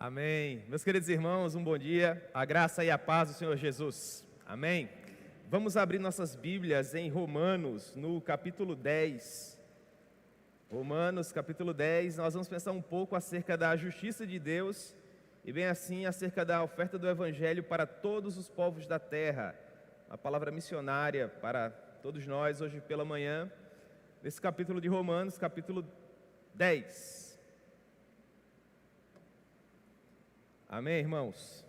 Amém. Meus queridos irmãos, um bom dia. A graça e a paz do Senhor Jesus. Amém. Vamos abrir nossas Bíblias em Romanos, no capítulo 10. Romanos, capítulo 10, nós vamos pensar um pouco acerca da justiça de Deus e bem assim acerca da oferta do Evangelho para todos os povos da terra. Uma palavra missionária para todos nós hoje pela manhã, nesse capítulo de Romanos, capítulo 10. Amém, irmãos?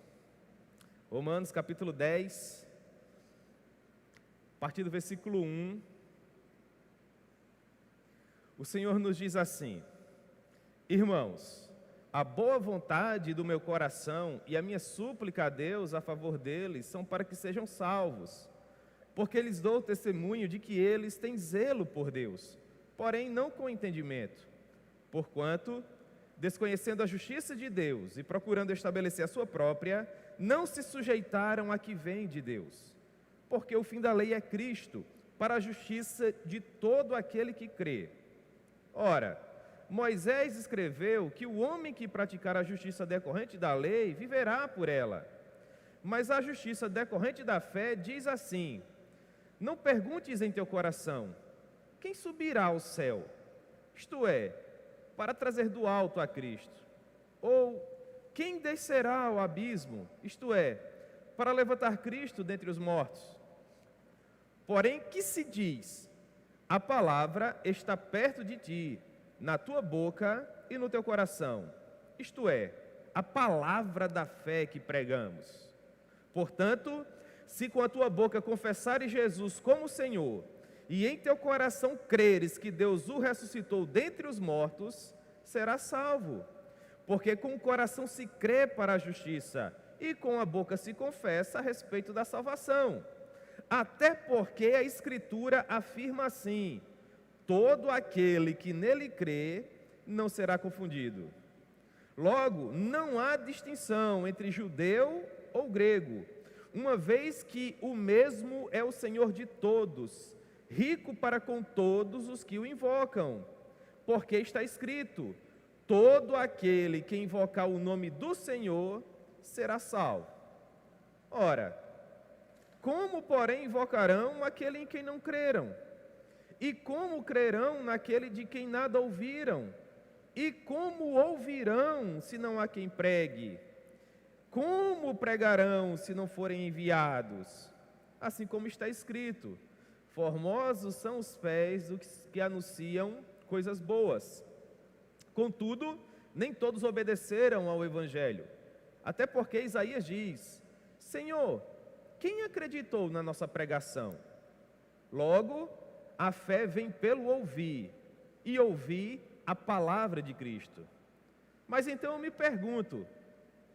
Romanos, capítulo 10, a partir do versículo 1, o Senhor nos diz assim: Irmãos, a boa vontade do meu coração e a minha súplica a Deus a favor deles são para que sejam salvos, porque lhes dou testemunho de que eles têm zelo por Deus, porém não com entendimento, porquanto, desconhecendo a justiça de Deus e procurando estabelecer a sua própria, não se sujeitaram a que vem de Deus. Porque o fim da lei é Cristo, para a justiça de todo aquele que crê. Ora, Moisés escreveu que o homem que praticar a justiça decorrente da lei viverá por ela. Mas a justiça decorrente da fé diz assim: não perguntes em teu coração, quem subirá ao céu? Isto é, para trazer do alto a Cristo. Ou, quem descerá ao abismo? Isto é, para levantar Cristo dentre os mortos. Porém, que se diz? A palavra está perto de ti, na tua boca e no teu coração. Isto é, a palavra da fé que pregamos. Portanto, se com a tua boca confessares Jesus como Senhor, e em teu coração creres que Deus o ressuscitou dentre os mortos, serás salvo. Porque com o coração se crê para a justiça, e com a boca se confessa a respeito da salvação. Até porque a Escritura afirma assim: todo aquele que nele crê não será confundido. Logo, não há distinção entre judeu ou grego, uma vez que o mesmo é o Senhor de todos, rico para com todos os que o invocam, porque está escrito: todo aquele que invocar o nome do Senhor será salvo. Ora, como, porém, invocarão aquele em quem não creram? E como crerão naquele de quem nada ouviram? E como ouvirão se não há quem pregue? Como pregarão se não forem enviados? Assim como está escrito: formosos são os pés dos que anunciam coisas boas. Contudo, nem todos obedeceram ao Evangelho. Até porque Isaías diz: Senhor, quem acreditou na nossa pregação? Logo, a fé vem pelo ouvir, e ouvir a palavra de Cristo. Mas então eu me pergunto: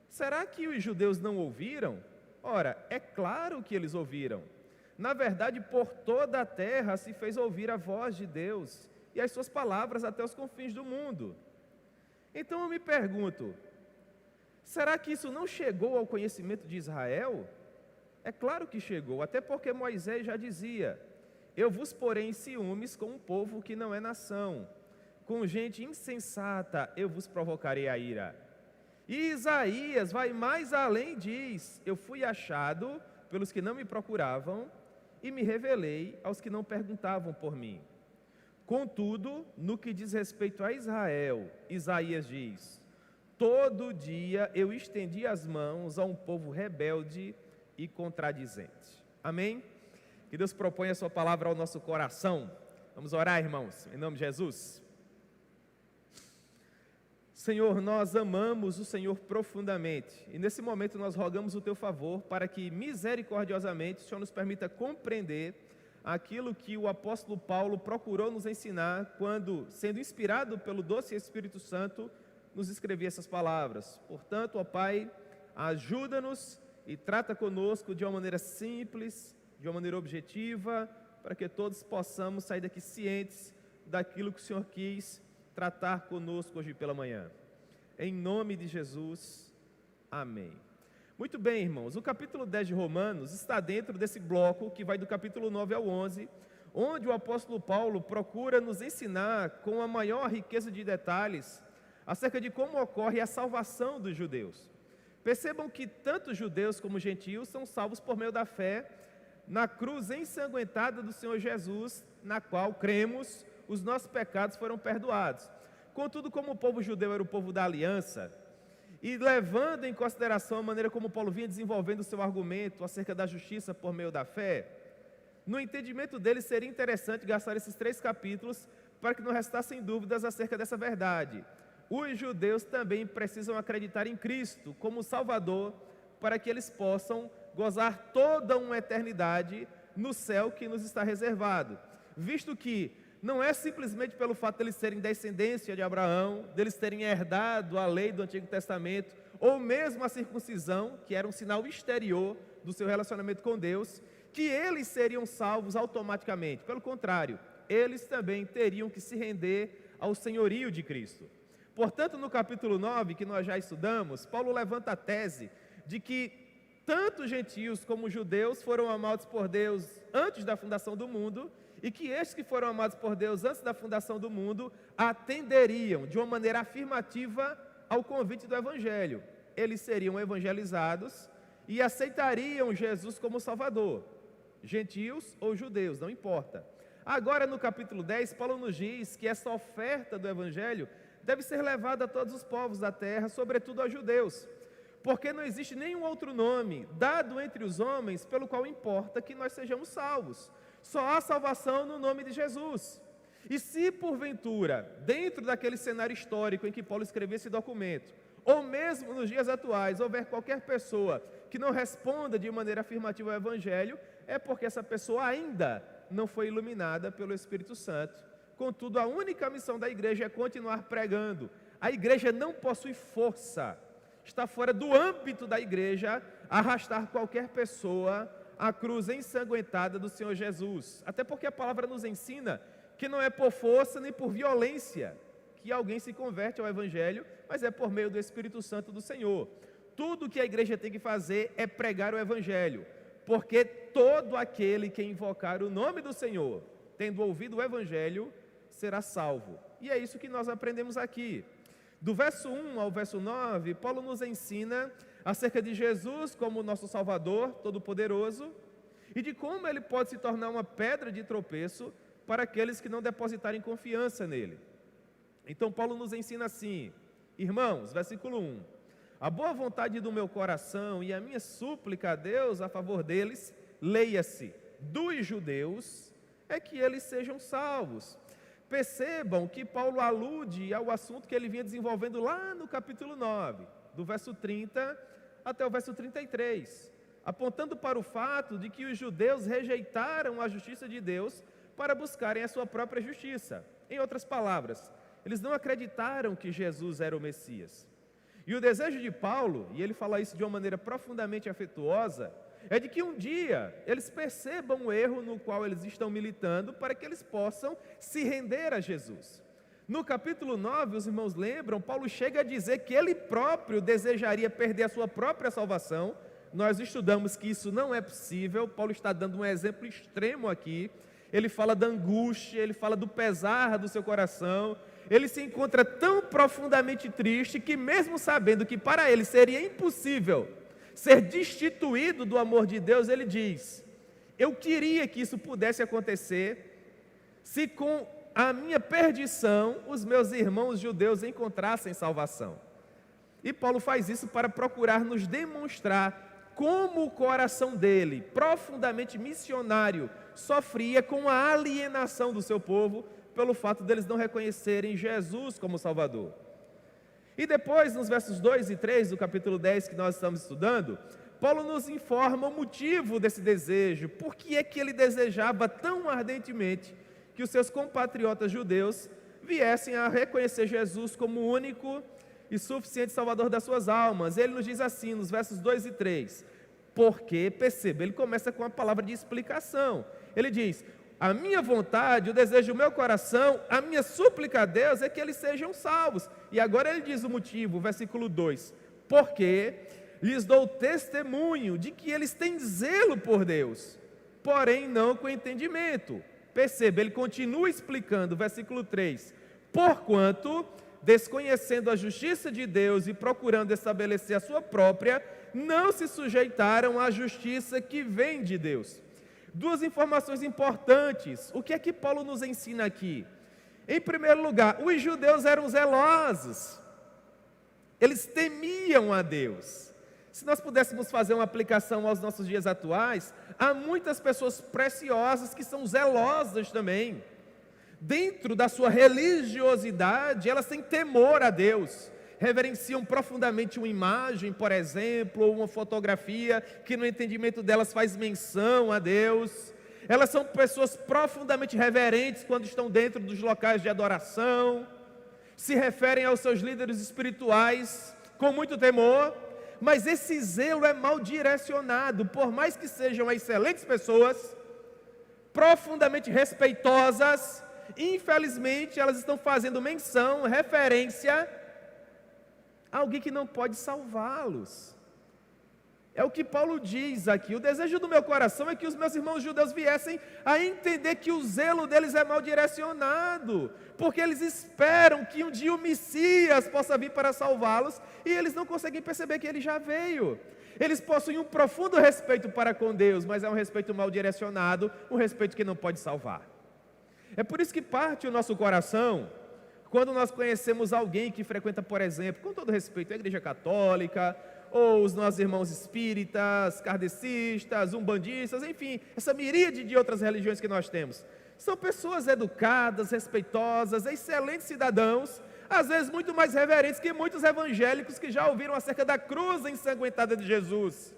será que os judeus não ouviram? Ora, é claro que eles ouviram. Na verdade, por toda a terra se fez ouvir a voz de Deus e as suas palavras até os confins do mundo. Então eu me pergunto: será que isso não chegou ao conhecimento de Israel? É claro que chegou, até porque Moisés já dizia: eu vos porei em ciúmes com um povo que não é nação, com gente insensata eu vos provocarei a ira. E Isaías vai mais além e diz: eu fui achado pelos que não me procuravam e me revelei aos que não perguntavam por mim. Contudo, no que diz respeito a Israel, Isaías diz: todo dia eu estendi as mãos a um povo rebelde e contradizente. Amém? Que Deus proponha a sua palavra ao nosso coração. Vamos orar, irmãos, em nome de Jesus. Senhor, nós amamos o Senhor profundamente, e nesse momento nós rogamos o teu favor para que misericordiosamente o Senhor nos permita compreender aquilo que o apóstolo Paulo procurou nos ensinar quando, sendo inspirado pelo doce Espírito Santo, nos escrevia essas palavras. Portanto, ó Pai, ajuda-nos e trata conosco de uma maneira simples, de uma maneira objetiva, para que todos possamos sair daqui cientes daquilo que o Senhor quis tratar conosco hoje pela manhã. Em nome de Jesus, amém. Muito bem, irmãos, o capítulo 10 de Romanos está dentro desse bloco que vai do capítulo 9 ao 11, onde o apóstolo Paulo procura nos ensinar com a maior riqueza de detalhes acerca de como ocorre a salvação dos judeus. Percebam que tanto judeus como gentios são salvos por meio da fé na cruz ensanguentada do Senhor Jesus, na qual cremos, os nossos pecados foram perdoados. Contudo, como o povo judeu era o povo da aliança, e levando em consideração a maneira como Paulo vinha desenvolvendo o seu argumento acerca da justiça por meio da fé, no entendimento dele seria interessante gastar esses 3 capítulos para que não restassem dúvidas acerca dessa verdade. Os judeus também precisam acreditar em Cristo como Salvador, para que eles possam gozar toda uma eternidade no céu que nos está reservado, visto que não é simplesmente pelo fato de eles serem descendência de Abraão, deles terem herdado a lei do Antigo Testamento, ou mesmo a circuncisão, que era um sinal exterior do seu relacionamento com Deus, que eles seriam salvos automaticamente. Pelo contrário, eles também teriam que se render ao senhorio de Cristo. Portanto, no capítulo 9, que nós já estudamos, Paulo levanta a tese de que tanto gentios como judeus foram amados por Deus antes da fundação do mundo, e que estes que foram amados por Deus antes da fundação do mundo atenderiam de uma maneira afirmativa ao convite do Evangelho. Eles seriam evangelizados e aceitariam Jesus como Salvador, gentios ou judeus, não importa. Agora, no capítulo 10, Paulo nos diz que essa oferta do Evangelho deve ser levada a todos os povos da terra, sobretudo aos judeus, porque não existe nenhum outro nome dado entre os homens pelo qual importa que nós sejamos salvos. Só há salvação no nome de Jesus. E se porventura, dentro daquele cenário histórico em que Paulo escreveu esse documento, ou mesmo nos dias atuais, houver qualquer pessoa que não responda de maneira afirmativa ao Evangelho, é porque essa pessoa ainda não foi iluminada pelo Espírito Santo. Contudo, a única missão da igreja é continuar pregando. A igreja não possui força, está fora do âmbito da igreja arrastar qualquer pessoa à cruz ensanguentada do Senhor Jesus. Até porque a palavra nos ensina que não é por força nem por violência que alguém se converte ao Evangelho, mas é por meio do Espírito Santo do Senhor. Tudo que a igreja tem que fazer é pregar o Evangelho, porque todo aquele que invocar o nome do Senhor, tendo ouvido o Evangelho, será salvo. E é isso que nós aprendemos aqui. Do verso 1 ao verso 9, Paulo nos ensina acerca de Jesus como nosso Salvador Todo-Poderoso e de como ele pode se tornar uma pedra de tropeço para aqueles que não depositarem confiança nele. Então Paulo nos ensina assim: irmãos, versículo 1: a boa vontade do meu coração e a minha súplica a Deus a favor deles, leia-se, dos judeus, é que eles sejam salvos. Percebam que Paulo alude ao assunto que ele vinha desenvolvendo lá no capítulo 9, do verso 30 até o verso 33, apontando para o fato de que os judeus rejeitaram a justiça de Deus para buscarem a sua própria justiça. Em outras palavras, eles não acreditaram que Jesus era o Messias. E o desejo de Paulo, e ele fala isso de uma maneira profundamente afetuosa, é de que um dia eles percebam o erro no qual eles estão militando para que eles possam se render a Jesus. No capítulo 9, os irmãos lembram, Paulo chega a dizer que ele próprio desejaria perder a sua própria salvação. Nós estudamos que isso não é possível. Paulo está dando um exemplo extremo aqui. Ele fala da angústia, ele fala do pesar do seu coração. Ele se encontra tão profundamente triste que, mesmo sabendo que para ele seria impossível ser destituído do amor de Deus, ele diz: eu queria que isso pudesse acontecer, se com a minha perdição os meus irmãos judeus encontrassem salvação. E Paulo faz isso para procurar nos demonstrar como o coração dele, profundamente missionário, sofria com a alienação do seu povo, pelo fato deles não reconhecerem Jesus como Salvador. E depois, nos versos 2 e 3 do capítulo 10 que nós estamos estudando, Paulo nos informa o motivo desse desejo, por que é que ele desejava tão ardentemente que os seus compatriotas judeus viessem a reconhecer Jesus como o único e suficiente Salvador das suas almas. Ele nos diz assim, nos versos 2 e 3, porque, perceba, ele começa com uma palavra de explicação. Ele diz: a minha vontade, o desejo do meu coração, a minha súplica a Deus é que eles sejam salvos. E agora ele diz o motivo, versículo 2: porque lhes dou testemunho de que eles têm zelo por Deus, porém não com entendimento. Perceba, ele continua explicando, versículo 3: porquanto desconhecendo a justiça de Deus e procurando estabelecer a sua própria, não se sujeitaram à justiça que vem de Deus. Duas informações importantes. O que é que Paulo nos ensina aqui? Em primeiro lugar, os judeus eram zelosos. Eles temiam a Deus. Se nós pudéssemos fazer uma aplicação aos nossos dias atuais, há muitas pessoas preciosas que são zelosas também. Dentro da sua religiosidade, elas têm temor a Deus. Reverenciam profundamente uma imagem, por exemplo, ou uma fotografia que no entendimento delas faz menção a Deus. Elas são pessoas profundamente reverentes quando estão dentro dos locais de adoração. Se referem aos seus líderes espirituais com muito temor. Mas esse zelo é mal direcionado, por mais que sejam excelentes pessoas, profundamente respeitosas, infelizmente elas estão fazendo menção, referência a alguém que não pode salvá-los. É o que Paulo diz aqui: o desejo do meu coração é que os meus irmãos judeus viessem a entender que o zelo deles é mal direcionado, porque eles esperam que um dia o Messias possa vir para salvá-los, e eles não conseguem perceber que ele já veio. Eles possuem um profundo respeito para com Deus, mas é um respeito mal direcionado, um respeito que não pode salvar. É por isso que parte o nosso coração quando nós conhecemos alguém que frequenta, por exemplo, com todo respeito, a Igreja Católica, ou os nossos irmãos espíritas, kardecistas, umbandistas, enfim, essa miríade de outras religiões que nós temos. São pessoas educadas, respeitosas, excelentes cidadãos, às vezes muito mais reverentes que muitos evangélicos que já ouviram acerca da cruz ensanguentada de Jesus.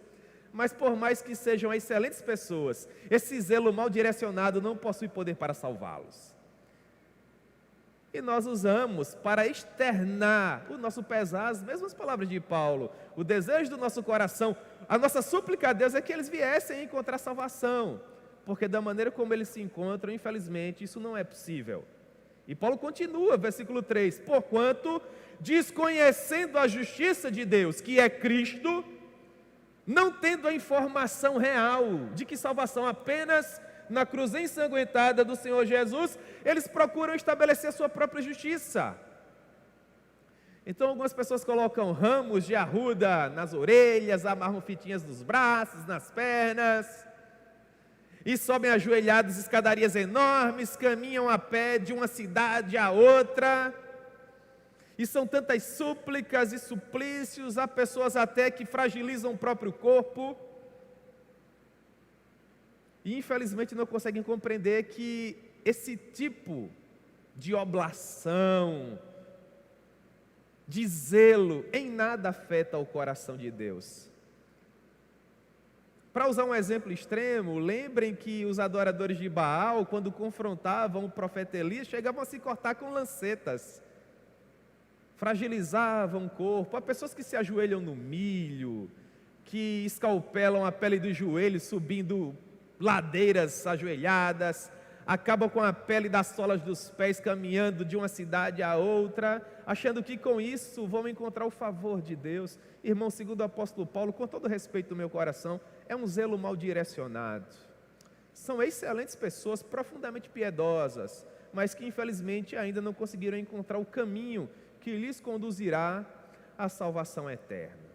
Mas por mais que sejam excelentes pessoas, esse zelo mal direcionado não possui poder para salvá-los. E nós usamos para externar o nosso pesar as mesmas palavras de Paulo. O desejo do nosso coração, a nossa súplica a Deus é que eles viessem a encontrar salvação, porque da maneira como eles se encontram, infelizmente, isso não é possível. E Paulo continua, versículo 3: porquanto, desconhecendo a justiça de Deus, que é Cristo, não tendo a informação real de que salvação apenas na cruz ensanguentada do Senhor Jesus, eles procuram estabelecer a sua própria justiça. Então algumas pessoas colocam ramos de arruda nas orelhas, amarram fitinhas nos braços, nas pernas, e sobem ajoelhados escadarias enormes, caminham a pé de uma cidade a outra, e são tantas súplicas e suplícios, há pessoas até que fragilizam o próprio corpo, e infelizmente não conseguem compreender que esse tipo de oblação, de zelo, em nada afeta o coração de Deus. Para usar um exemplo extremo, lembrem que os adoradores de Baal, quando confrontavam o profeta Elias, chegavam a se cortar com lancetas, fragilizavam o corpo. Há pessoas que se ajoelham no milho, que escalpelam a pele dos joelhos, subindo ladeiras ajoelhadas, acabam com a pele das solas dos pés, caminhando de uma cidade a outra, achando que com isso vão encontrar o favor de Deus. Irmão, segundo o apóstolo Paulo, com todo respeito do meu coração, é um zelo mal direcionado. São excelentes pessoas, profundamente piedosas, mas que infelizmente ainda não conseguiram encontrar o caminho que lhes conduzirá à salvação eterna.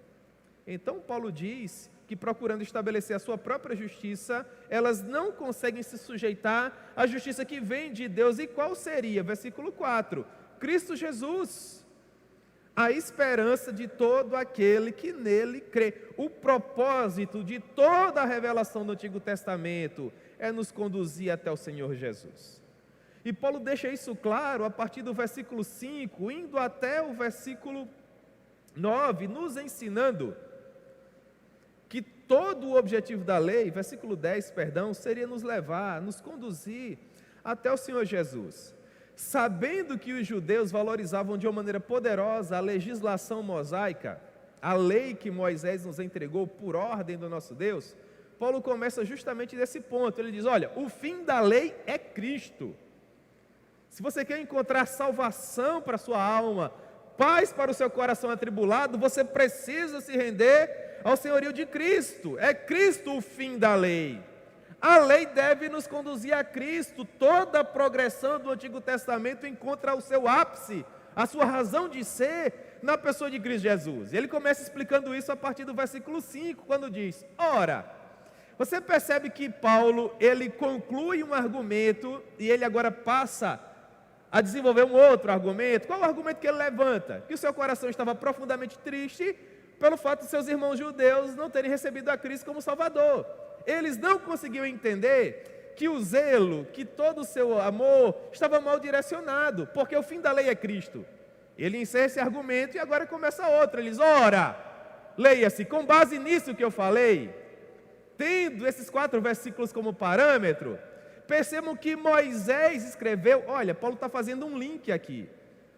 Então Paulo diz que, procurando estabelecer a sua própria justiça, elas não conseguem se sujeitar à justiça que vem de Deus. E qual seria? Versículo 4: Cristo Jesus, a esperança de todo aquele que nele crê. O propósito de toda a revelação do Antigo Testamento é nos conduzir até o Senhor Jesus. E Paulo deixa isso claro a partir do versículo 5, indo até o versículo 9, nos ensinando que todo o objetivo da lei, versículo 10, seria nos levar, nos conduzir até o Senhor Jesus. Sabendo que os judeus valorizavam de uma maneira poderosa a legislação mosaica, a lei que Moisés nos entregou por ordem do nosso Deus, Paulo começa justamente desse ponto. Ele diz: olha, o fim da lei é Cristo. Se você quer encontrar salvação para a sua alma, paz para o seu coração atribulado, você precisa se render ao senhorio de Cristo. É Cristo o fim da lei. A lei deve nos conduzir a Cristo. Toda a progressão do Antigo Testamento encontra o seu ápice a sua razão de ser na pessoa de Cristo Jesus. E ele começa explicando isso a partir do versículo 5, quando diz: ora, você percebe que Paulo, ele conclui um argumento e ele agora passa a desenvolver um outro argumento. Qual é o argumento que ele levanta? Que o seu coração estava profundamente triste pelo fato de seus irmãos judeus não terem recebido a Cristo como Salvador. Eles não conseguiam entender que o zelo, que todo o seu amor estava mal direcionado, porque o fim da lei é Cristo. Ele encerra esse argumento e agora começa outro. Eles: ora, leia-se, com base nisso que eu falei, tendo esses 4 versículos como parâmetro, percebam que Moisés escreveu. Olha, Paulo está fazendo um link aqui.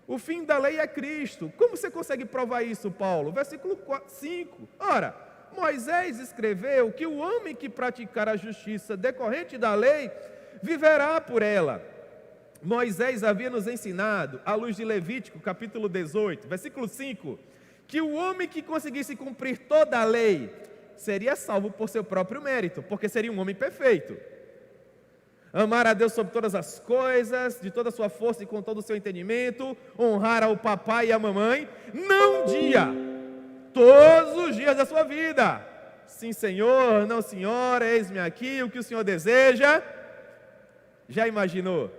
O fim da lei é Cristo. Como você consegue provar isso, Paulo? Versículo 5. Ora, Moisés escreveu que o homem que praticar a justiça decorrente da lei, viverá por ela. Moisés havia nos ensinado, à luz de Levítico, capítulo 18, versículo 5, que o homem que conseguisse cumprir toda a lei, seria salvo por seu próprio mérito, porque seria um homem perfeito. Amar a Deus sobre todas as coisas, de toda a sua força e com todo o seu entendimento, honrar ao papai e à mamãe, não um dia, todos os dias da sua vida. Sim, Senhor, não, senhora, eis-me aqui, o que o Senhor deseja. Já imaginou?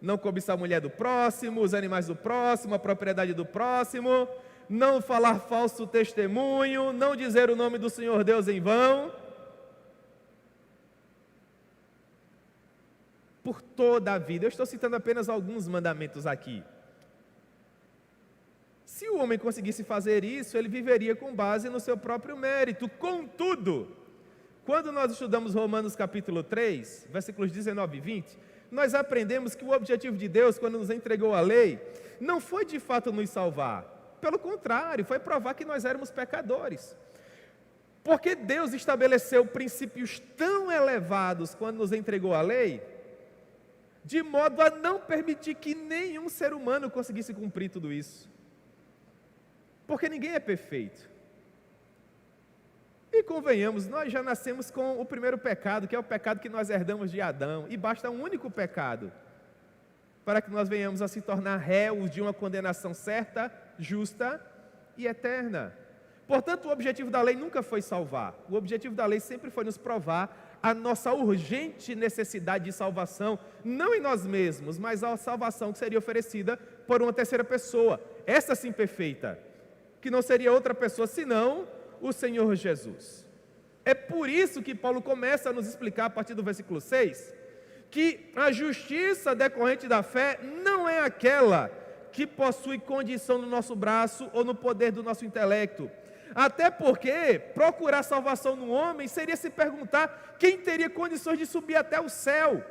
Não cobiçar a mulher do próximo, os animais do próximo, a propriedade do próximo, não falar falso testemunho, não dizer o nome do Senhor Deus em vão. Por toda a vida. Eu estou citando apenas alguns mandamentos aqui. Se o homem conseguisse fazer isso, ele viveria com base no seu próprio mérito. Contudo, quando nós estudamos Romanos capítulo 3, versículos 19 e 20, nós aprendemos que o objetivo de Deus, quando nos entregou a lei, não foi de fato nos salvar. Pelo contrário, foi provar que nós éramos pecadores. Porque Deus estabeleceu princípios tão elevados quando nos entregou a lei, de modo a não permitir que nenhum ser humano conseguisse cumprir tudo isso. Porque ninguém é perfeito. E convenhamos, nós já nascemos com o primeiro pecado, que é o pecado que nós herdamos de Adão, e basta um único pecado para que nós venhamos a se tornar réus de uma condenação certa, justa e eterna. Portanto, o objetivo da lei nunca foi salvar. O objetivo da lei sempre foi nos provar a nossa urgente necessidade de salvação, não em nós mesmos, mas a salvação que seria oferecida por uma terceira pessoa, essa sim perfeita, que não seria outra pessoa senão o Senhor Jesus. É por isso que Paulo começa a nos explicar a partir do versículo 6, que a justiça decorrente da fé não é aquela que possui condição no nosso braço ou no poder do nosso intelecto. Até porque procurar salvação no homem seria se perguntar quem teria condições de subir até o céu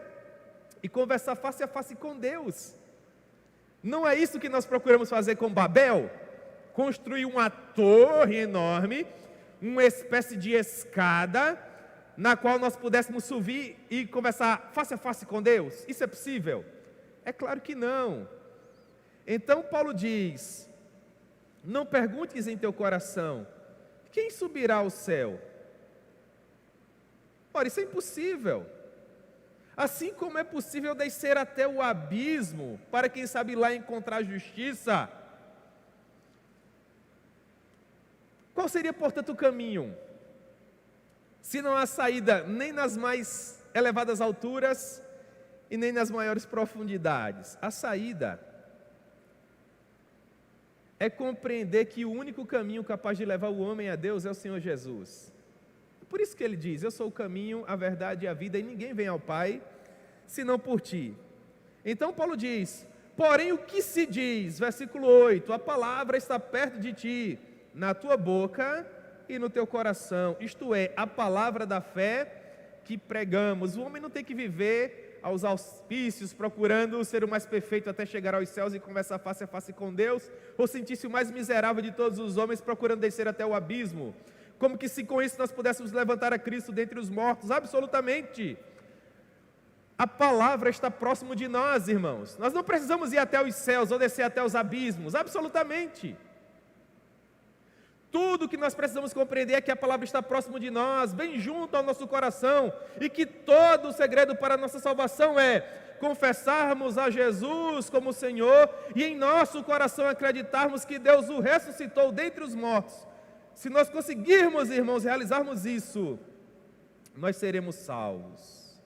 e conversar face a face com Deus. Não é isso que nós procuramos fazer com Babel? Construir uma torre enorme, uma espécie de escada, na qual nós pudéssemos subir e conversar face a face com Deus? Isso é possível? É claro que não. Então Paulo diz: não perguntes em teu coração, quem subirá ao céu? Ora, isso é impossível. Assim como é possível descer até o abismo, para quem sabe lá encontrar justiça. Qual seria, portanto, o caminho? Se não há saída nem nas mais elevadas alturas e nem nas maiores profundidades. A saída é compreender que o único caminho capaz de levar o homem a Deus é o Senhor Jesus. Por isso que ele diz: eu sou o caminho, a verdade e a vida, e ninguém vem ao Pai, senão por ti. Então Paulo diz: porém o que se diz, versículo 8, a palavra está perto de ti, na tua boca e no teu coração, isto é, a palavra da fé que pregamos. O homem não tem que viver aos auspícios, procurando ser o mais perfeito até chegar aos céus e conversar face a face com Deus, ou sentir-se o mais miserável de todos os homens, procurando descer até o abismo, como que se com isso nós pudéssemos levantar a Cristo dentre os mortos. Absolutamente. A palavra está próximo de nós, irmãos. Nós não precisamos ir até os céus ou descer até os abismos, absolutamente. Tudo que nós precisamos compreender é que a palavra está próximo de nós, bem junto ao nosso coração, e que todo o segredo para a nossa salvação é confessarmos a Jesus como Senhor e em nosso coração acreditarmos que Deus o ressuscitou dentre os mortos. Se nós conseguirmos, irmãos, realizarmos isso, nós seremos salvos.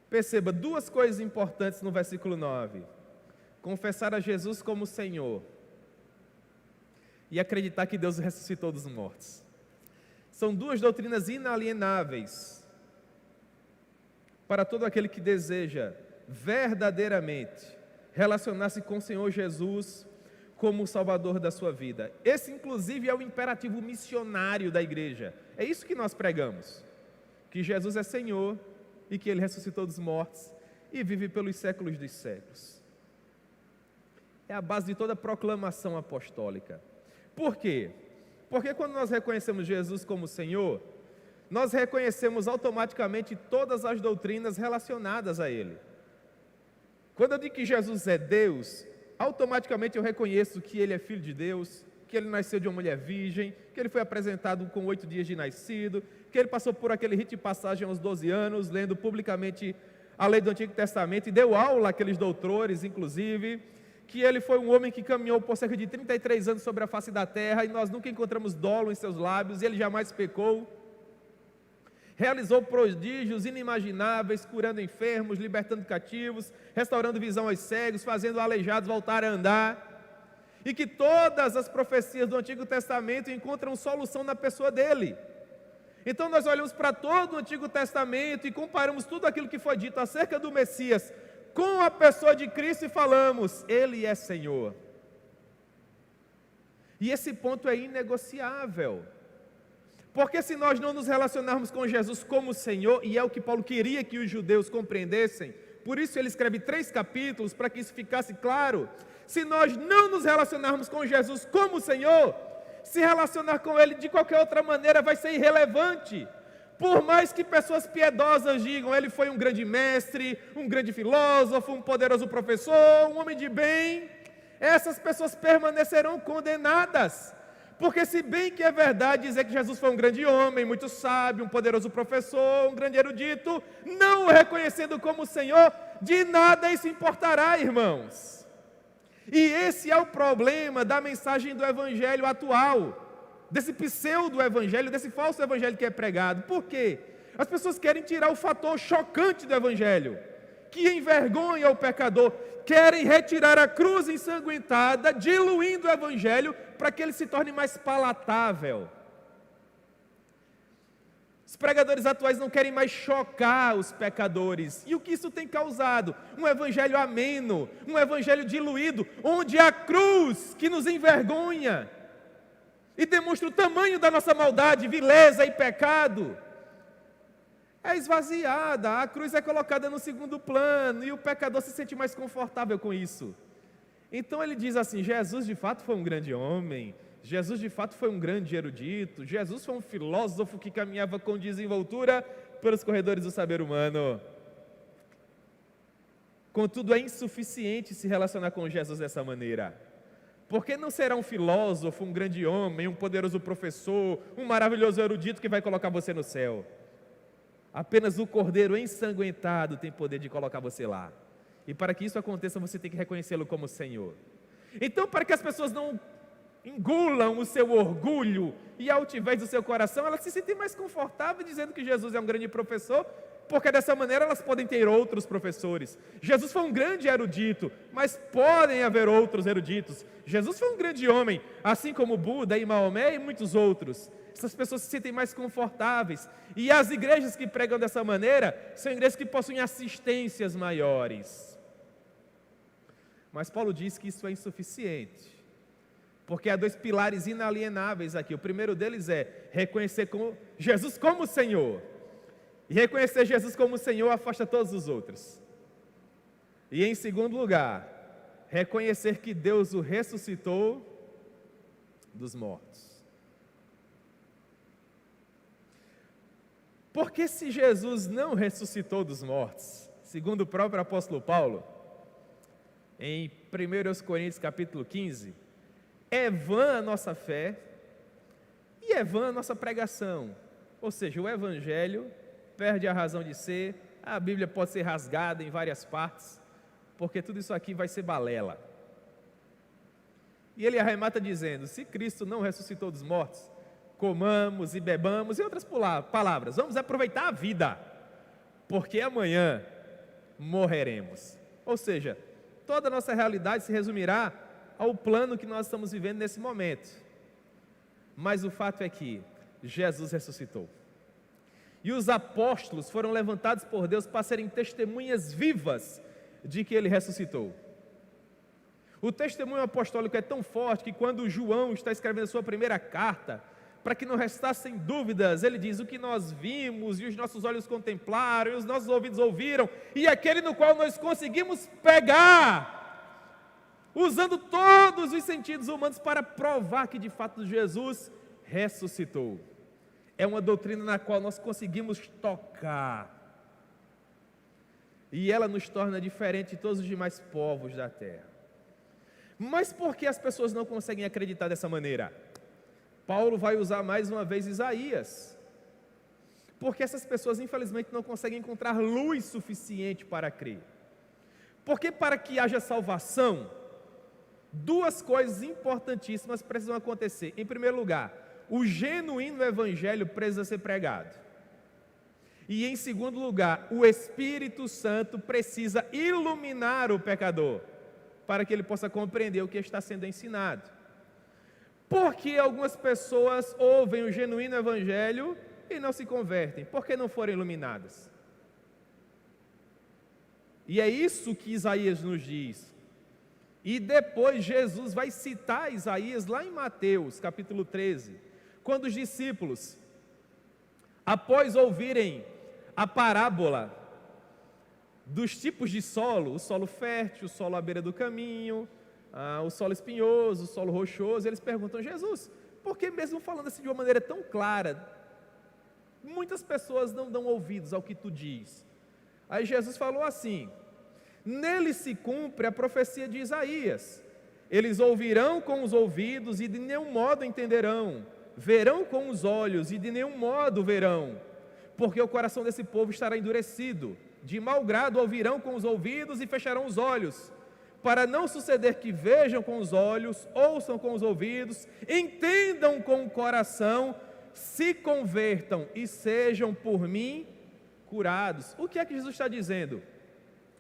Perceba duas coisas importantes no versículo 9: confessar a Jesus como Senhor e acreditar que Deus o ressuscitou dos mortos. São duas doutrinas inalienáveis para todo aquele que deseja verdadeiramente relacionar-se com o Senhor Jesus como o Salvador da sua vida. Esse, inclusive, é o imperativo missionário da igreja. É isso que nós pregamos: que Jesus é Senhor e que Ele ressuscitou dos mortos e vive pelos séculos dos séculos. É a base de toda proclamação apostólica. Por quê? Porque quando nós reconhecemos Jesus como Senhor, nós reconhecemos automaticamente todas as doutrinas relacionadas a Ele. Quando eu digo que Jesus é Deus, automaticamente eu reconheço que Ele é Filho de Deus, que Ele nasceu de uma mulher virgem, que Ele foi apresentado com 8 dias de nascido, que Ele passou por aquele rito de passagem aos 12 anos, lendo publicamente a lei do Antigo Testamento, e deu aula àqueles doutores, inclusive, que Ele foi um homem que caminhou por cerca de 33 anos sobre a face da terra, e nós nunca encontramos dolo em seus lábios, e Ele jamais pecou. Realizou prodígios inimagináveis, curando enfermos, libertando cativos, restaurando visão aos cegos, fazendo aleijados voltar a andar. E que todas as profecias do Antigo Testamento encontram solução na pessoa dele. Então nós olhamos para todo o Antigo Testamento e comparamos tudo aquilo que foi dito acerca do Messias com a pessoa de Cristo e falamos: Ele é Senhor. E esse ponto é inegociável. Porque se nós não nos relacionarmos com Jesus como Senhor, e é o que Paulo queria que os judeus compreendessem, por isso ele escreve 3 capítulos, para que isso ficasse claro. Se nós não nos relacionarmos com Jesus como Senhor, se relacionar com Ele de qualquer outra maneira vai ser irrelevante. Por mais que pessoas piedosas digam: Ele foi um grande mestre, um grande filósofo, um poderoso professor, um homem de bem, essas pessoas permanecerão condenadas. Porque se bem que é verdade dizer que Jesus foi um grande homem, muito sábio, um poderoso professor, um grande erudito, não o reconhecendo como Senhor, de nada isso importará, irmãos. E esse é o problema da mensagem do evangelho atual, desse pseudo-evangelho, desse falso evangelho que é pregado. Por quê? As pessoas querem tirar o fator chocante do evangelho, que envergonha o pecador, querem retirar a cruz ensanguentada, diluindo o evangelho, para que ele se torne mais palatável. Os pregadores atuais não querem mais chocar os pecadores. E o que isso tem causado? Um evangelho ameno, um evangelho diluído, onde a cruz que nos envergonha e demonstra o tamanho da nossa maldade, vileza e pecado, é esvaziada, a cruz é colocada no segundo plano e o pecador se sente mais confortável com isso. Então ele diz assim: Jesus de fato foi um grande homem, Jesus de fato foi um grande erudito, Jesus foi um filósofo que caminhava com desenvoltura pelos corredores do saber humano. Contudo, é insuficiente se relacionar com Jesus dessa maneira. Porque não será um filósofo, um grande homem, um poderoso professor, um maravilhoso erudito que vai colocar você no céu. Apenas o Cordeiro ensanguentado tem poder de colocar você lá. E para que isso aconteça, você tem que reconhecê-lo como Senhor. Então, para que as pessoas não engulam o seu orgulho e a altivez do seu coração, elas se sentem mais confortáveis dizendo que Jesus é um grande professor, porque dessa maneira elas podem ter outros professores. Jesus foi um grande erudito, mas podem haver outros eruditos. Jesus foi um grande homem, assim como Buda e Maomé e muitos outros. Essas pessoas se sentem mais confortáveis. E as igrejas que pregam dessa maneira são igrejas que possuem assistências maiores. Mas Paulo diz que isso é insuficiente, porque há 2 pilares inalienáveis aqui. O primeiro deles é reconhecer Jesus como Senhor. E reconhecer Jesus como Senhor afasta todos os outros. E em segundo lugar, reconhecer que Deus o ressuscitou dos mortos. Porque se Jesus não ressuscitou dos mortos, segundo o próprio apóstolo Paulo, em 1 Coríntios capítulo 15, é vã a nossa fé E é vã a nossa pregação. Ou seja, o Evangelho perde a razão de ser, a Bíblia pode ser rasgada em várias partes, porque tudo isso aqui vai ser balela. E ele arremata dizendo: se Cristo não ressuscitou dos mortos, comamos e bebamos, em outras palavras, vamos aproveitar a vida, porque amanhã morreremos. Ou seja, toda a nossa realidade se resumirá ao plano que nós estamos vivendo nesse momento. Mas o fato é que Jesus ressuscitou. E os apóstolos foram levantados por Deus para serem testemunhas vivas de que Ele ressuscitou. O testemunho apostólico é tão forte que quando João está escrevendo a sua primeira carta, para que não restassem dúvidas, ele diz: o que nós vimos, e os nossos olhos contemplaram, e os nossos ouvidos ouviram, e aquele no qual nós conseguimos pegar, usando todos os sentidos humanos para provar que de fato Jesus ressuscitou. É uma doutrina na qual nós conseguimos tocar, e ela nos torna diferente de todos os demais povos da terra. Mas por que as pessoas não conseguem acreditar dessa maneira? Paulo vai usar mais uma vez Isaías, porque essas pessoas infelizmente não conseguem encontrar luz suficiente para crer. Porque para que haja salvação, duas coisas importantíssimas precisam acontecer. Em primeiro lugar, o genuíno evangelho precisa ser pregado. E em segundo lugar, o Espírito Santo precisa iluminar o pecador, para que ele possa compreender o que está sendo ensinado. Porque algumas pessoas ouvem o genuíno evangelho e não se convertem? Porque não foram iluminadas. E é isso que Isaías nos diz. E depois Jesus vai citar Isaías lá em Mateus, capítulo 13, quando os discípulos, após ouvirem a parábola dos tipos de solo, o solo fértil, o solo à beira do caminho, o solo espinhoso, o solo rochoso, eles perguntam: Jesus, por que mesmo falando assim de uma maneira tão clara, muitas pessoas não dão ouvidos ao que tu diz? Aí Jesus falou assim: nele se cumpre a profecia de Isaías: eles ouvirão com os ouvidos e de nenhum modo entenderão, verão com os olhos e de nenhum modo verão, porque o coração desse povo estará endurecido, de mau grado ouvirão com os ouvidos e fecharão os olhos, para não suceder que vejam com os olhos, ouçam com os ouvidos, entendam com o coração, se convertam e sejam por mim curados. O que é que Jesus está dizendo?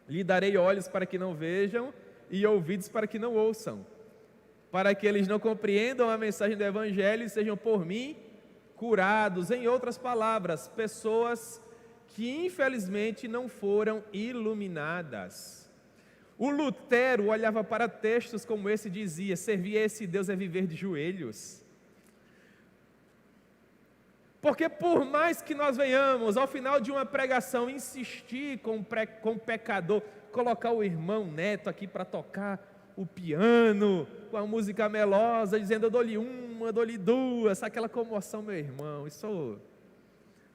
Lhe darei olhos para que não vejam e ouvidos para que não ouçam, para que eles não compreendam a mensagem do Evangelho e sejam por mim curados. Em outras palavras, pessoas que infelizmente não foram iluminadas. O Lutero olhava para textos como esse e dizia: servir a esse Deus é viver de joelhos. Porque por mais que nós venhamos, ao final de uma pregação, insistir com o pecador, colocar o irmão Neto aqui para tocar o piano, com a música melosa, dizendo: eu dou-lhe uma, eu dou-lhe duas, aquela comoção, meu irmão, isso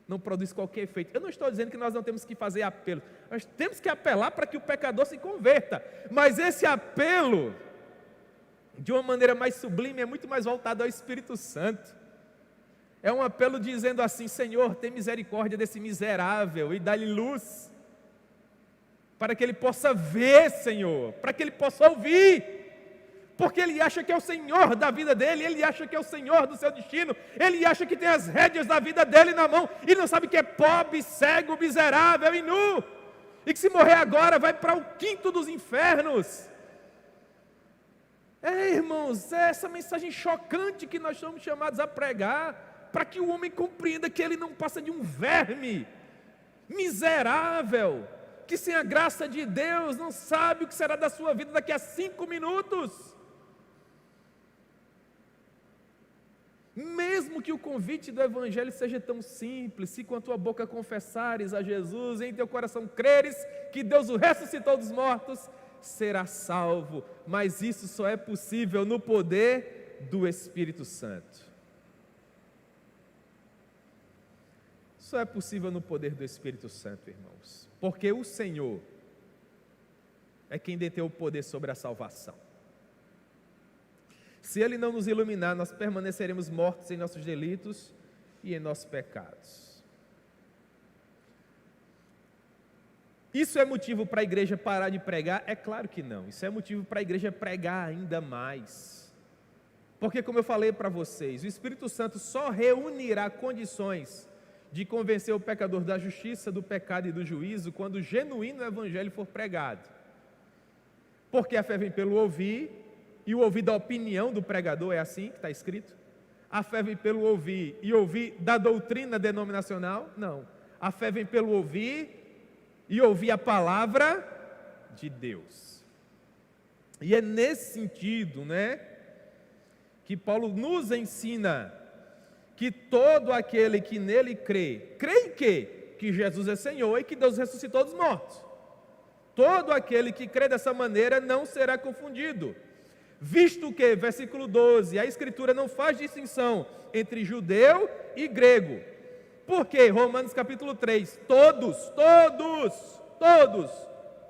não produz qualquer efeito. Eu não estou dizendo que nós não temos que fazer apelo, nós temos que apelar para que o pecador se converta, mas esse apelo, de uma maneira mais sublime, é muito mais voltado ao Espírito Santo. É um apelo dizendo assim: Senhor, tem misericórdia desse miserável e dá-lhe luz, para que ele possa ver, Senhor, para que ele possa ouvir, porque ele acha que é o Senhor da vida dele, ele acha que é o Senhor do seu destino, ele acha que tem as rédeas da vida dele na mão, e não sabe que é pobre, cego, miserável e nu, e que se morrer agora vai para o quinto dos infernos. Irmãos, é essa mensagem chocante que nós somos chamados a pregar, para que o homem compreenda que ele não passa de um verme miserável, que sem a graça de Deus não sabe o que será da sua vida daqui a 5 minutos. Mesmo que o convite do Evangelho seja tão simples: se com a tua boca confessares a Jesus, e em teu coração creres que Deus o ressuscitou dos mortos, será salvo. Mas isso só é possível no poder do Espírito Santo. Só é possível no poder do Espírito Santo, irmãos, porque o Senhor é quem detém o poder sobre a salvação. Se Ele não nos iluminar, nós permaneceremos mortos em nossos delitos e em nossos pecados. Isso é motivo para a igreja parar de pregar? É claro que não. Isso é motivo para a igreja pregar ainda mais. Porque, como eu falei para vocês, o Espírito Santo só reunirá condições de convencer o pecador da justiça, do pecado e do juízo quando o genuíno evangelho for pregado. Porque a fé vem pelo ouvir, e o ouvir da opinião do pregador, é assim que está escrito? A fé vem pelo ouvir, e ouvir da doutrina denominacional? Não. A fé vem pelo ouvir, e ouvir a palavra de Deus. E é nesse sentido, que Paulo nos ensina que todo aquele que nele crê em quê? Que Jesus é Senhor e que Deus ressuscitou dos mortos. Todo aquele que crê dessa maneira não será confundido. Visto que, versículo 12, a Escritura não faz distinção entre judeu e grego. Porque, Romanos capítulo 3, todos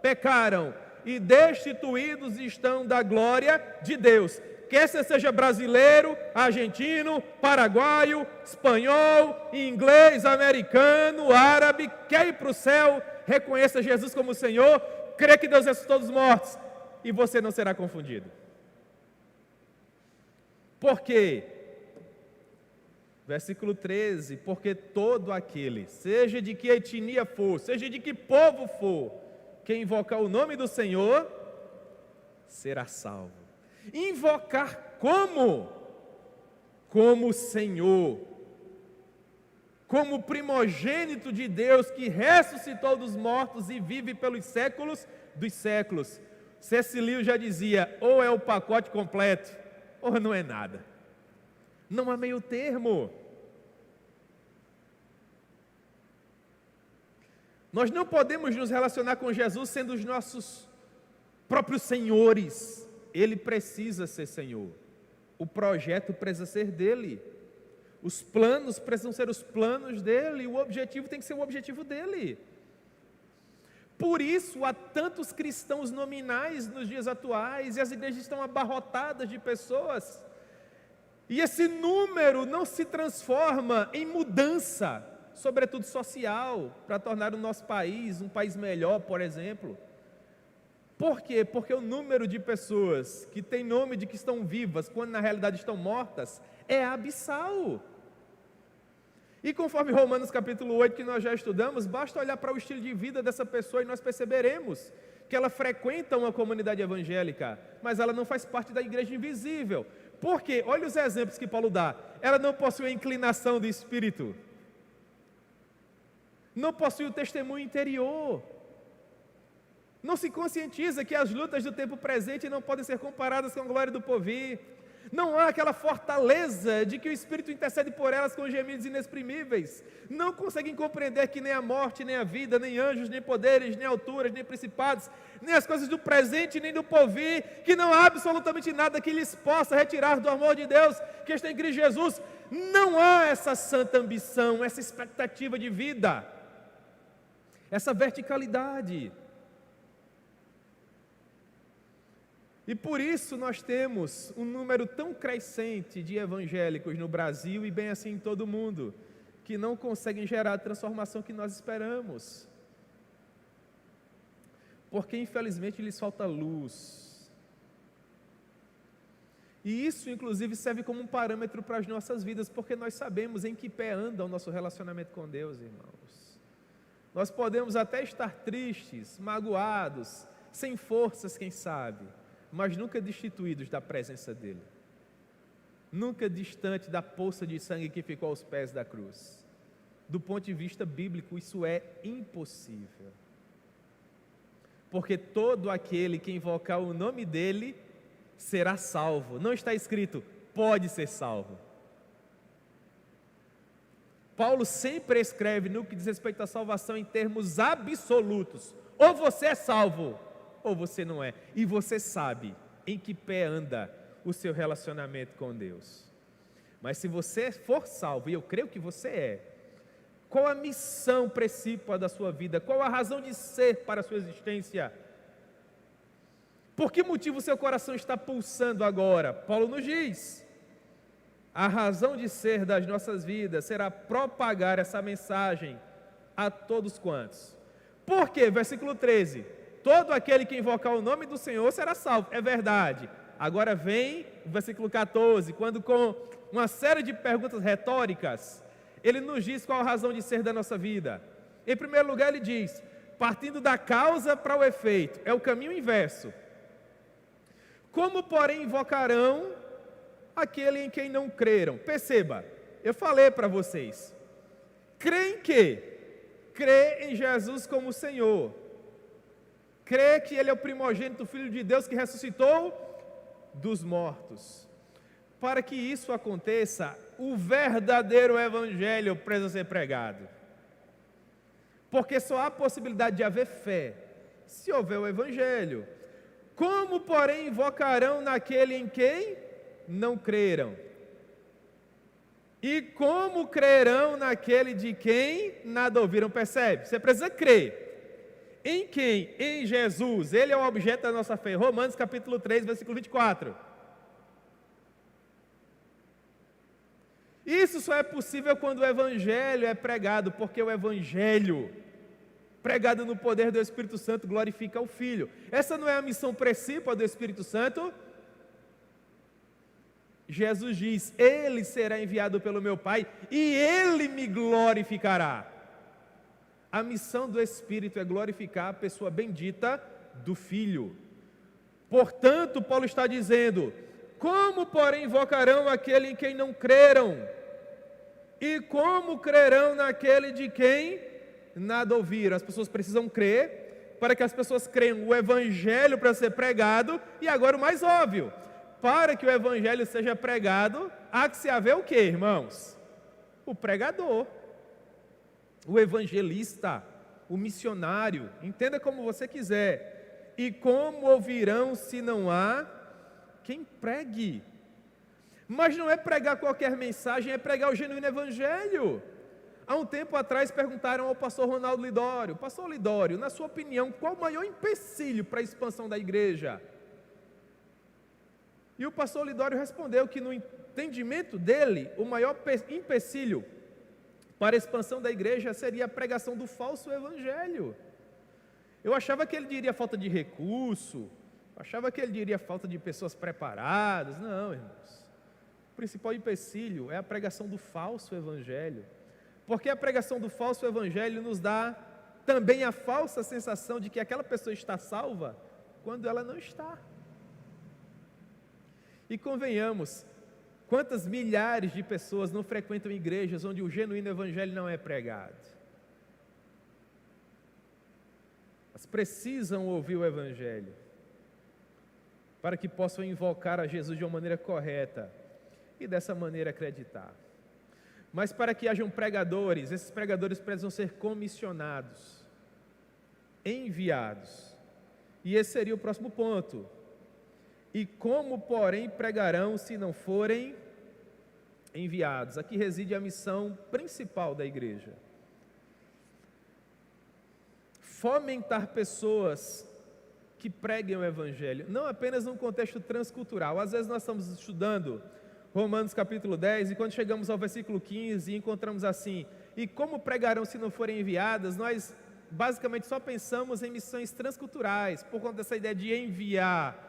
pecaram e destituídos estão da glória de Deus. Quer você seja brasileiro, argentino, paraguaio, espanhol, inglês, americano, árabe, quer ir para o céu, reconheça Jesus como Senhor, crê que Deus ressuscitou dos mortos, e você não será confundido. Por quê? Versículo 13, porque todo aquele, seja de que etnia for, seja de que povo for, que invocar o nome do Senhor, será salvo. Invocar como? Como Senhor, como primogênito de Deus que ressuscitou dos mortos e vive pelos séculos dos séculos. C.S. Lewis já dizia, ou é o pacote completo, ou não é nada. Não há meio termo. Nós não podemos nos relacionar com Jesus sendo os nossos próprios senhores. Ele precisa ser Senhor. O projeto precisa ser dele. Os planos precisam ser os planos dele. O objetivo tem que ser o objetivo dele. Por isso há tantos cristãos nominais nos dias atuais, e as igrejas estão abarrotadas de pessoas, e esse número não se transforma em mudança, sobretudo social, para tornar o nosso país um país melhor, por exemplo. Por quê? Porque o número de pessoas que têm nome de que estão vivas, quando na realidade estão mortas, é abissal. E conforme Romanos capítulo 8, que nós já estudamos, basta olhar para o estilo de vida dessa pessoa e nós perceberemos que ela frequenta uma comunidade evangélica, mas ela não faz parte da igreja invisível. Por quê? Olha os exemplos que Paulo dá. Ela não possui a inclinação do espírito, não possui o testemunho interior, não se conscientiza que as lutas do tempo presente não podem ser comparadas com a glória do porvir. Não há aquela fortaleza de que o Espírito intercede por elas com gemidos inexprimíveis. Não conseguem compreender que nem a morte, nem a vida, nem anjos, nem poderes, nem alturas, nem principados, nem as coisas do presente, nem do porvir, que não há absolutamente nada que lhes possa retirar do amor de Deus que está em Cristo Jesus. Não há essa santa ambição, essa expectativa de vida, essa verticalidade. E por isso nós temos um número tão crescente de evangélicos no Brasil e bem assim em todo o mundo, que não conseguem gerar a transformação que nós esperamos. Porque infelizmente lhes falta luz. E isso inclusive serve como um parâmetro para as nossas vidas, porque nós sabemos em que pé anda o nosso relacionamento com Deus, irmãos. Nós podemos até estar tristes, magoados, sem forças, quem sabe, mas nunca destituídos da presença dEle, nunca distante da poça de sangue que ficou aos pés da cruz. Do ponto de vista bíblico, isso é impossível, porque todo aquele que invocar o nome dEle será salvo. Não está escrito, pode ser salvo. Paulo sempre escreve no que diz respeito à salvação em termos absolutos, ou você é salvo, ou você não é, e você sabe em que pé anda o seu relacionamento com Deus. Mas se você for salvo, e eu creio que você é, qual a missão principal da sua vida? Qual a razão de ser para a sua existência? Por que motivo o seu coração está pulsando agora? Paulo nos diz: a razão de ser das nossas vidas será propagar essa mensagem a todos quantos. Por quê? Versículo 13: todo aquele que invocar o nome do Senhor será salvo. É verdade. Agora vem o versículo 14, quando com uma série de perguntas retóricas, ele nos diz qual a razão de ser da nossa vida. Em primeiro lugar, ele diz, partindo da causa para o efeito, é o caminho inverso. Como, porém, invocarão aquele em quem não creram? Perceba, eu falei para vocês, crê em quê? Crê em Jesus como Senhor, crê que Ele é o primogênito Filho de Deus que ressuscitou dos mortos. Para que isso aconteça, o verdadeiro Evangelho precisa ser pregado, porque só há possibilidade de haver fé se houver o Evangelho. Como, porém, invocarão naquele em quem não creram? E como crerão naquele de quem nada ouviram? Percebe? Você precisa crer. Em quem? Em Jesus. Ele é o objeto da nossa fé. Romanos capítulo 3, versículo 24. Isso só é possível quando o Evangelho é pregado, porque o Evangelho, pregado no poder do Espírito Santo, glorifica o Filho. Essa não é a missão principal do Espírito Santo? Jesus diz, Ele será enviado pelo meu Pai e Ele me glorificará. A missão do Espírito é glorificar a pessoa bendita do Filho. Portanto, Paulo está dizendo, como, porém, invocarão aquele em quem não creram? E como crerão naquele de quem nada ouviram? As pessoas precisam crer, para que as pessoas creiam, o Evangelho para ser pregado, e agora o mais óbvio, para que o Evangelho seja pregado, há que se haver o quê, irmãos? O pregador, o evangelista, o missionário, entenda como você quiser. E como ouvirão se não há quem pregue? Mas não é pregar qualquer mensagem, é pregar o genuíno Evangelho. Há um tempo atrás perguntaram ao pastor Ronaldo Lidório, pastor Lidório, na sua opinião, qual o maior empecilho para a expansão da igreja? E o pastor Lidório respondeu que no entendimento dele, o maior empecilho para a expansão da igreja seria a pregação do falso evangelho. Eu achava que ele diria falta de recurso, achava que ele diria falta de pessoas preparadas. Não, irmãos. O principal empecilho é a pregação do falso evangelho. Porque a pregação do falso evangelho nos dá também a falsa sensação de que aquela pessoa está salva quando ela não está. E convenhamos, quantas milhares de pessoas não frequentam igrejas onde o genuíno evangelho não é pregado? Elas precisam ouvir o evangelho para que possam invocar a Jesus de uma maneira correta e dessa maneira acreditar. Mas para que hajam pregadores, esses pregadores precisam ser comissionados, enviados. E esse seria o próximo ponto. E como, porém, pregarão se não forem enviados? Aqui reside a missão principal da igreja. Fomentar pessoas que preguem o Evangelho, não apenas num contexto transcultural. Às vezes nós estamos estudando Romanos capítulo 10, e quando chegamos ao versículo 15, encontramos assim, e como pregarão se não forem enviadas? Nós basicamente só pensamos em missões transculturais, por conta dessa ideia de enviar.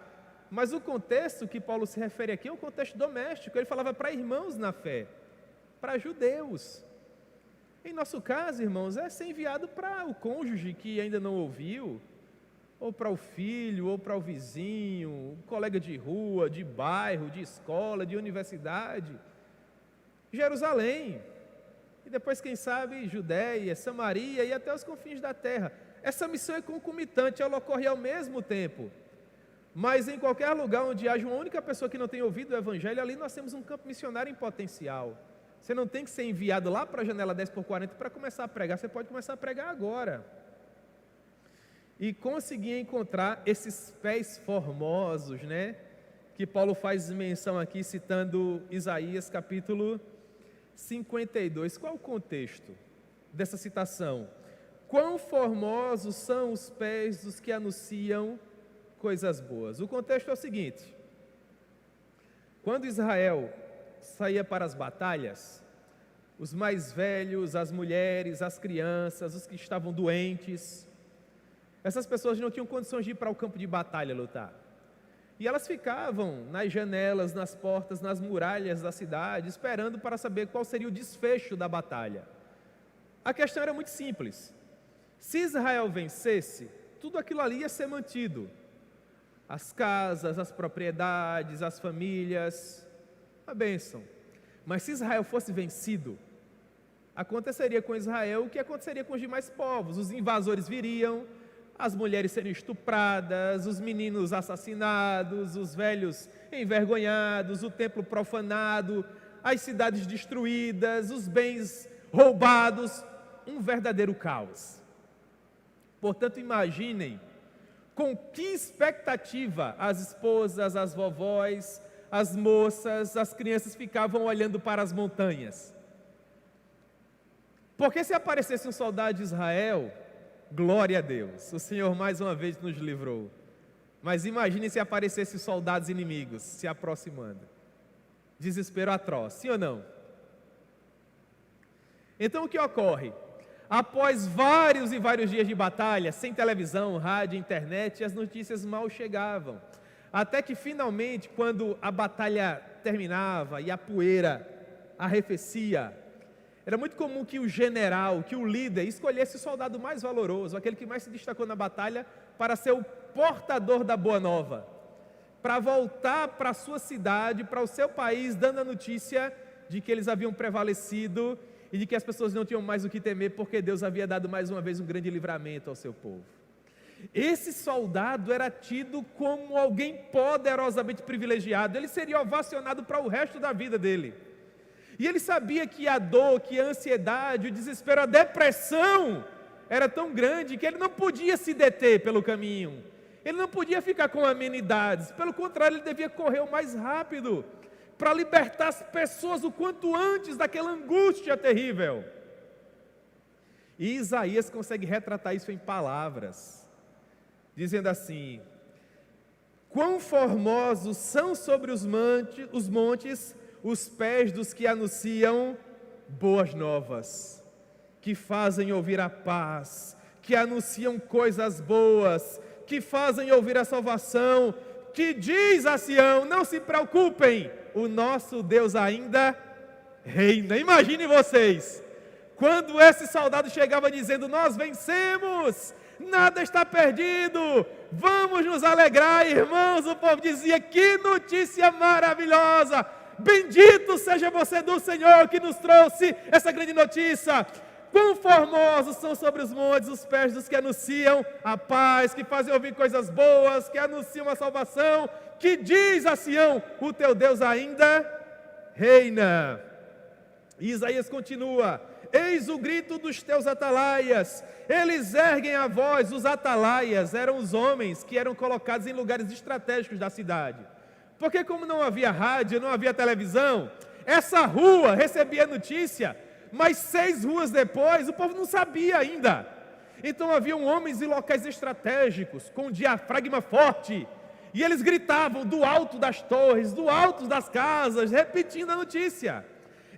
Mas o contexto que Paulo se refere aqui é um contexto doméstico. Ele falava para irmãos na fé, para judeus. Em nosso caso, irmãos, é ser enviado para o cônjuge que ainda não ouviu, ou para o filho, ou para o vizinho, o colega de rua, de bairro, de escola, de universidade. Jerusalém, e depois, quem sabe, Judéia, Samaria e até os confins da terra. Essa missão é concomitante, ela ocorre ao mesmo tempo. Mas em qualquer lugar onde haja uma única pessoa que não tenha ouvido o Evangelho, ali nós temos um campo missionário em potencial. Você não tem que ser enviado lá para a janela 10x40 para começar a pregar, você pode começar a pregar agora. E conseguir encontrar esses pés formosos, né? Que Paulo faz menção aqui, citando Isaías capítulo 52. Qual o contexto dessa citação? Quão formosos são os pés dos que anunciam coisas boas. O contexto é o seguinte: quando Israel saía para as batalhas, os mais velhos, as mulheres, as crianças, os que estavam doentes, essas pessoas não tinham condições de ir para o campo de batalha lutar. E elas ficavam nas janelas, nas portas, nas muralhas da cidade, esperando para saber qual seria o desfecho da batalha. A questão era muito simples. Se Israel vencesse, tudo aquilo ali ia ser mantido. As casas, as propriedades, as famílias, a bênção. Mas se Israel fosse vencido, aconteceria com Israel o que aconteceria com os demais povos. Os invasores viriam, as mulheres seriam estupradas, os meninos assassinados, os velhos envergonhados, o templo profanado, as cidades destruídas, os bens roubados, um verdadeiro caos. Portanto, imaginem com que expectativa as esposas, as vovós, as moças, as crianças ficavam olhando para as montanhas. Porque se aparecesse um soldado de Israel, glória a Deus, o Senhor mais uma vez nos livrou. Mas imagine se aparecessem soldados inimigos se aproximando. Desespero atroz, sim ou não? Então o que ocorre? Após vários e vários dias de batalha, sem televisão, rádio, internet, as notícias mal chegavam. Até que finalmente, quando a batalha terminava e a poeira arrefecia, era muito comum que o general, que o líder, escolhesse o soldado mais valoroso, aquele que mais se destacou na batalha, para ser o portador da boa nova, para voltar para a sua cidade, para o seu país, dando a notícia de que eles haviam prevalecido e de que as pessoas não tinham mais o que temer, porque Deus havia dado mais uma vez um grande livramento ao seu povo. Esse soldado era tido como alguém poderosamente privilegiado, ele seria ovacionado para o resto da vida dele. E ele sabia que a dor, que a ansiedade, o desespero, a depressão era tão grande que ele não podia se deter pelo caminho. Ele não podia ficar com amenidades, pelo contrário, ele devia correr o mais rápido para libertar as pessoas o quanto antes daquela angústia terrível. E Isaías consegue retratar isso em palavras, dizendo assim: quão formosos são sobre os montes os pés dos que anunciam boas novas, que fazem ouvir a paz, que anunciam coisas boas, que fazem ouvir a salvação, que diz a Sião: não se preocupem, o nosso Deus ainda reina. Imagine vocês, quando esse soldado chegava dizendo: nós vencemos, nada está perdido, vamos nos alegrar, irmãos. O povo dizia: que notícia maravilhosa, bendito seja você do Senhor que nos trouxe essa grande notícia. Quão formosos são sobre os montes os pés dos que anunciam a paz, que fazem ouvir coisas boas, que anunciam a salvação, que diz a Sião: o teu Deus ainda reina. E Isaías continua: eis o grito dos teus atalaias, eles erguem a voz. Os atalaias eram os homens que eram colocados em lugares estratégicos da cidade, porque como não havia rádio, não havia televisão, essa rua recebia notícia, mas 6 ruas depois o povo não sabia ainda. Então haviam homens em locais estratégicos, com diafragma forte, e eles gritavam do alto das torres, do alto das casas, repetindo a notícia.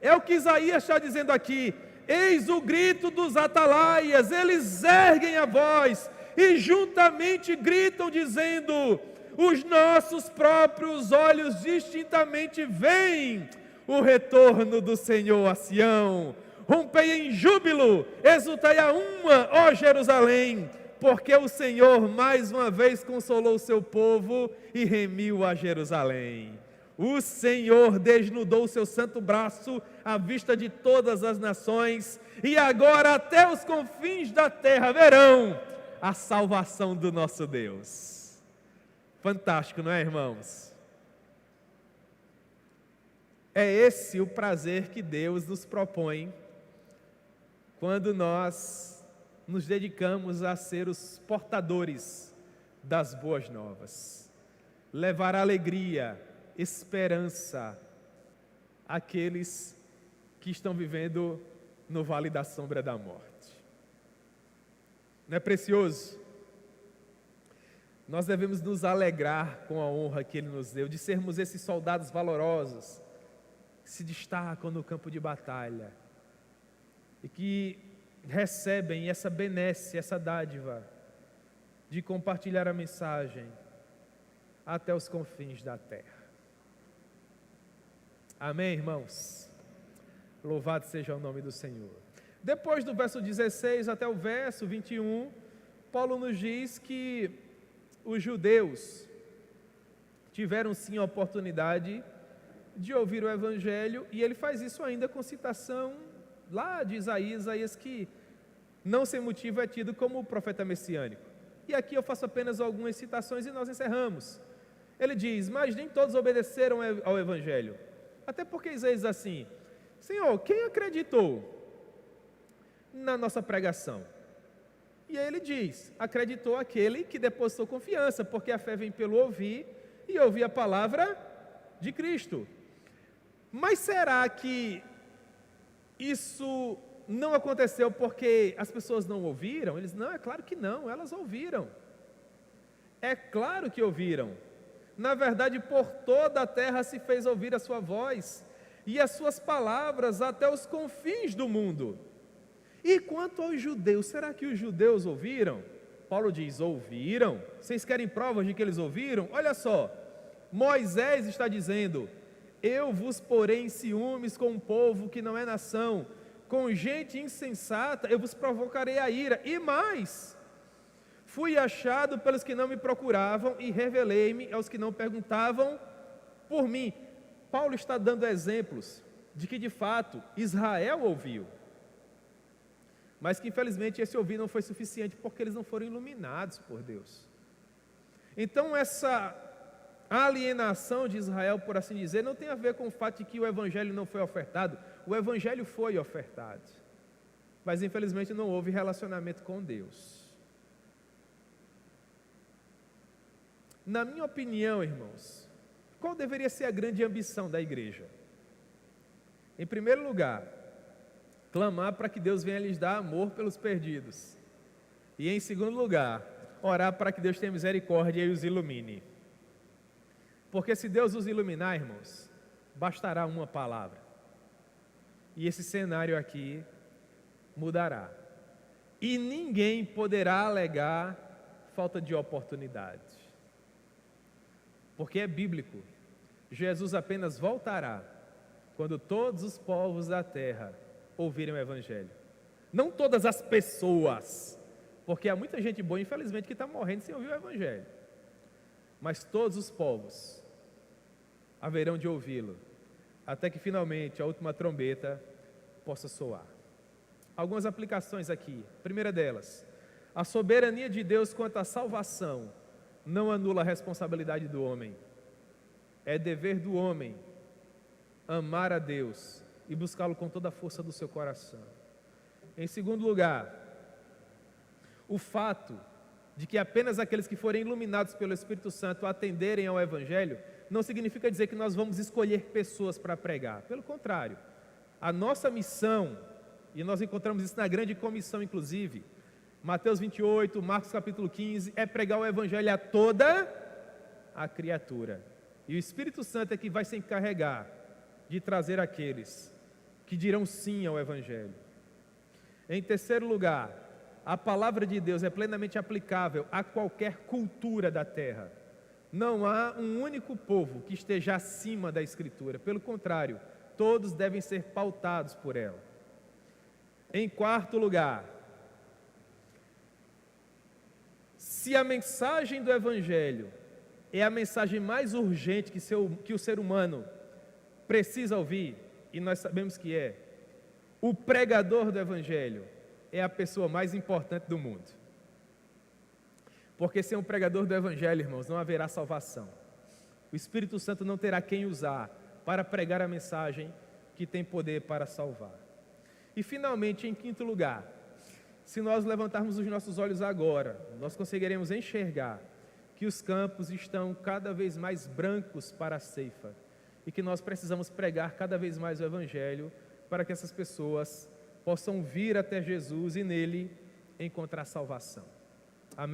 É o que Isaías está dizendo aqui: eis o grito dos atalaias, eles erguem a voz e juntamente gritam dizendo: os nossos próprios olhos distintamente veem o retorno do Senhor a Sião. Rompei em júbilo, exultai a uma, ó Jerusalém, porque o Senhor mais uma vez consolou o seu povo e remiu a Jerusalém. O Senhor desnudou o seu santo braço à vista de todas as nações, e agora até os confins da terra verão a salvação do nosso Deus. Fantástico, não é, irmãos? É esse o prazer que Deus nos propõe quando nós nos dedicamos a ser os portadores das boas novas. Levar alegria, esperança àqueles que estão vivendo no vale da sombra da morte. Não é precioso? Nós devemos nos alegrar com a honra que Ele nos deu, de sermos esses soldados valorosos, que se destacam no campo de batalha, e que recebem essa benesse, essa dádiva, de compartilhar a mensagem até os confins da terra. Amém, irmãos? Louvado seja o nome do Senhor. Depois do verso 16 até o verso 21, Paulo nos diz que os judeus tiveram sim a oportunidade de ouvir o Evangelho, e ele faz isso ainda com citação lá de Isaías que não sem motivo é tido como o profeta messiânico. E aqui eu faço apenas algumas citações e nós encerramos. Ele diz: mas nem todos obedeceram ao Evangelho. Até porque Isaías diz assim: Senhor, quem acreditou na nossa pregação? E aí ele diz: acreditou aquele que depositou confiança, porque a fé vem pelo ouvir, e ouvir a palavra de Cristo. Mas será que isso não aconteceu porque as pessoas não ouviram? Eles: não, é claro que não, elas ouviram. É claro que ouviram. Na verdade, por toda a terra se fez ouvir a sua voz, e as suas palavras até os confins do mundo. E quanto aos judeus, será que os judeus ouviram? Paulo diz: ouviram. Vocês querem provas de que eles ouviram? Olha só, Moisés está dizendo: eu vos porei em ciúmes com um povo que não é nação, com gente insensata eu vos provocarei a ira. E mais, fui achado pelos que não me procuravam e revelei-me aos que não perguntavam por mim. Paulo está dando exemplos de que de fato Israel ouviu, mas que infelizmente esse ouvir não foi suficiente porque eles não foram iluminados por Deus. Então essa alienação de Israel, por assim dizer, não tem a ver com o fato de que o Evangelho não foi ofertado. O Evangelho foi ofertado, mas infelizmente não houve relacionamento com Deus. Na minha opinião, irmãos, qual deveria ser a grande ambição da igreja? Em primeiro lugar, clamar para que Deus venha lhes dar amor pelos perdidos. E em segundo lugar, orar para que Deus tenha misericórdia e os ilumine. Porque se Deus os iluminar, irmãos, bastará uma palavra. E esse cenário aqui mudará. E ninguém poderá alegar falta de oportunidade. Porque é bíblico. Jesus apenas voltará quando todos os povos da terra ouvirem o Evangelho. Não todas as pessoas, porque há muita gente boa, infelizmente, que está morrendo sem ouvir o Evangelho. Mas todos os povos haverão de ouvi-lo, até que finalmente a última trombeta possa soar. Algumas aplicações aqui. Primeira delas: a soberania de Deus quanto à salvação não anula a responsabilidade do homem. É dever do homem amar a Deus e buscá-lo com toda a força do seu coração. Em segundo lugar, o fato de que apenas aqueles que forem iluminados pelo Espírito Santo atenderem ao Evangelho, não significa dizer que nós vamos escolher pessoas para pregar. Pelo contrário, a nossa missão, e nós encontramos isso na grande comissão inclusive, Mateus 28, Marcos capítulo 15, é pregar o Evangelho a toda a criatura. E o Espírito Santo é que vai se encarregar de trazer aqueles que dirão sim ao Evangelho. Em terceiro lugar, a palavra de Deus é plenamente aplicável a qualquer cultura da terra. Não há um único povo que esteja acima da Escritura. Pelo contrário, todos devem ser pautados por ela. Em quarto lugar, se a mensagem do Evangelho é a mensagem mais urgente que o ser humano precisa ouvir, e nós sabemos que é, o pregador do Evangelho é a pessoa mais importante do mundo. Porque sem o pregador do Evangelho, irmãos, não haverá salvação. O Espírito Santo não terá quem usar para pregar a mensagem que tem poder para salvar. E finalmente, em quinto lugar, se nós levantarmos os nossos olhos agora, nós conseguiremos enxergar que os campos estão cada vez mais brancos para a ceifa e que nós precisamos pregar cada vez mais o Evangelho para que essas pessoas possam vir até Jesus e nele encontrar salvação.